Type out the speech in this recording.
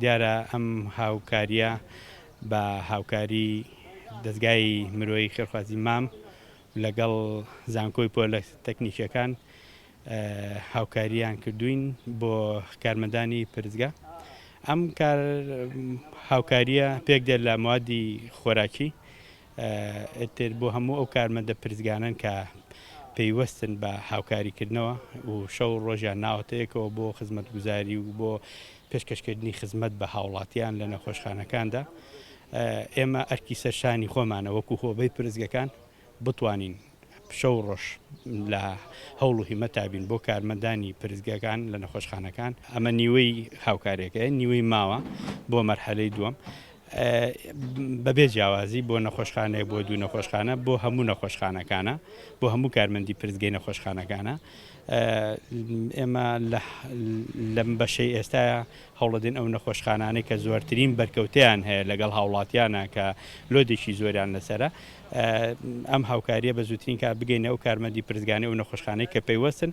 دیارە ئەم هاوکاریە بە هاوکاری دەستگای مرۆیی خێرخوازی مام لەگەڵ زانکۆی پۆلە تەکنیکیەکان هاوکاریان کردوین بۆ کارمەندانی پرزگا. ئەم هاوکاریە پێک دێت لە موادی خۆراکی تر بۆ هەموو ئەو کارمەندە پرزگانن کە پەیوەستن بە هاوکاریکردنەوە و شەو ڕۆژیان ناوەتەیەکەوە بۆ خزمەت گوزاری و بۆ پێشکەشکردنی خزمەت بە هاوڵاتیان لە نەخۆشخانەکاندا. ئێمە ئەرکی سەرشانی خۆمانە وەکو هۆبەی پرزگەکان بتوانین شەو ڕۆژ لە هەوڵ و هیمە تابین بۆ کارمەندانی پرزگەکان لە نەخۆشخانەکان. ئەمە نیوەی هاوکارێکەیە، نیوەی ماوە بۆ مەرحەلەی دووەم بەبێ جیاوازی بۆ نەخۆشخانەیە بۆ دوو نەخۆشخانە بۆ هەموو نەخۆشخانەکانە بۆ هەموو کارمەندی پرزگەی نەخۆشخانەکانە. ئێمە لەم بەشەی ئێستاە هەوڵەدەین ئەو نەخۆشخانانەی کە زۆرترین بەرکەوتیان هەیە لەگەڵ هاوڵاتیانە کە لۆدێکی زۆریان لەسرە ئەم هاوکاریە بە زووترین کار بگەینە ئەو کارمەندی پرزگانی و نەخۆشخانەی کە پەیوەستن